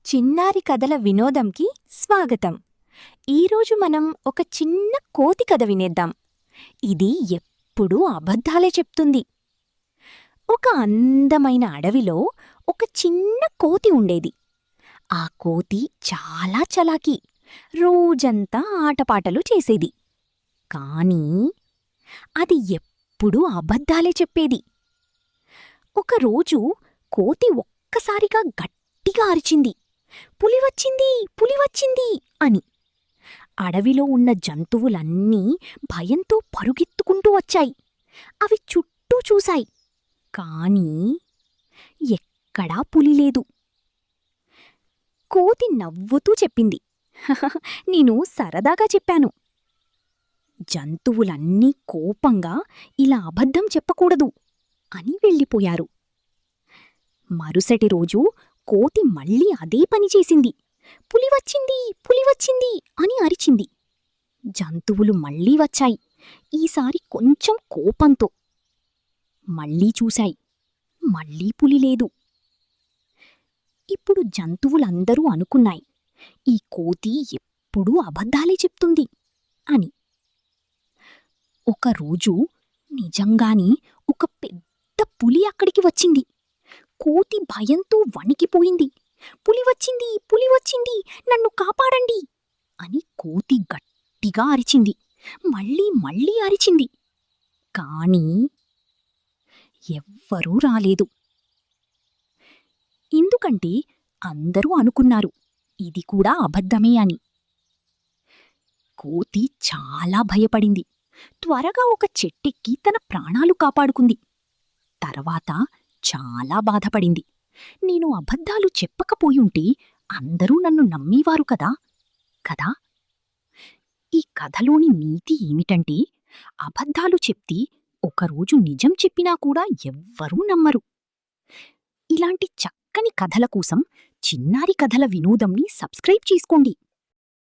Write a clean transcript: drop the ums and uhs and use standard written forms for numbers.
చిన్నారి కథల వినోదంకి స్వాగతం. ఈరోజు మనం ఒక చిన్న కోతి కథ వినేద్దాం. ఇది ఎప్పుడూ అబద్ధాలే చెప్తుంది. ఒక అందమైన అడవిలో ఒక చిన్న కోతి ఉండేది. ఆ కోతి చాలా చలాకీ, రోజంతా ఆటపాటలు చేసేది. కానీ అది ఎప్పుడూ అబద్ధాలే చెప్పేది. ఒకరోజు కోతి ఒక్కసారిగా గట్టిగా అరిచింది, పులివచ్చింది, పులివచ్చింది అని. అడవిలో ఉన్న జంతువులన్నీ భయంతో పరుగెత్తుకుంటూ వచ్చాయి. అవి చుట్టూ చూశాయి, కానీ ఎక్కడా పులిలేదు. కోతి నవ్వుతూ చెప్పింది, నేను సరదాగా చెప్పాను. జంతువులన్నీ కోపంగా ఇలా అబద్ధం చెప్పకూడదు అని వెళ్ళిపోయారు. మరుసటి రోజు కోతి మళ్ళీ అదే పని చేసింది. పులివచ్చింది, పులివచ్చింది అని అరిచింది. జంతువులు మళ్ళీ వచ్చాయి, ఈసారి కొంచెం కోపంతో. మళ్ళీ చూశాయి, మళ్ళీ పులి లేదు. ఇప్పుడు జంతువులందరూ అనుకున్నాయి, ఈ కోతి ఎప్పుడూ అబద్ధాలే చెప్తుంది అని. ఒకరోజు నిజంగానే ఒక పెద్ద పులి అక్కడికి వచ్చింది. కోతి భయంతో వణికిపోయింది. పులివచ్చింది, పులివచ్చింది, నన్ను కాపాడండి అని కోతి గట్టిగా అరిచింది. మళ్ళీ మళ్ళీ అరిచింది, కానీ ఎవ్వరూ రాలేదు. ఎందుకంటే అందరూ అనుకున్నారు, ఇది కూడా అబద్ధమే అని. కోతి చాలా భయపడింది. త్వరగా ఒక చెట్టెక్కి తన ప్రాణాలు కాపాడుకుంది. తర్వాత చాలా బాధపడింది. నేను అబద్ధాలు చెప్పకపోయుంటే అందరూ నన్ను నమ్మేవారు కదా. ఈ కథలోని నీతి ఏమిటంటే, అబద్ధాలు చెప్తే ఒకరోజు నిజం చెప్పినా కూడా ఎవ్వరూ నమ్మరు. ఇలాంటి చక్కని కథల కోసం చిన్నారి కథల వినోదంని సబ్స్క్రైబ్ చేసుకోండి.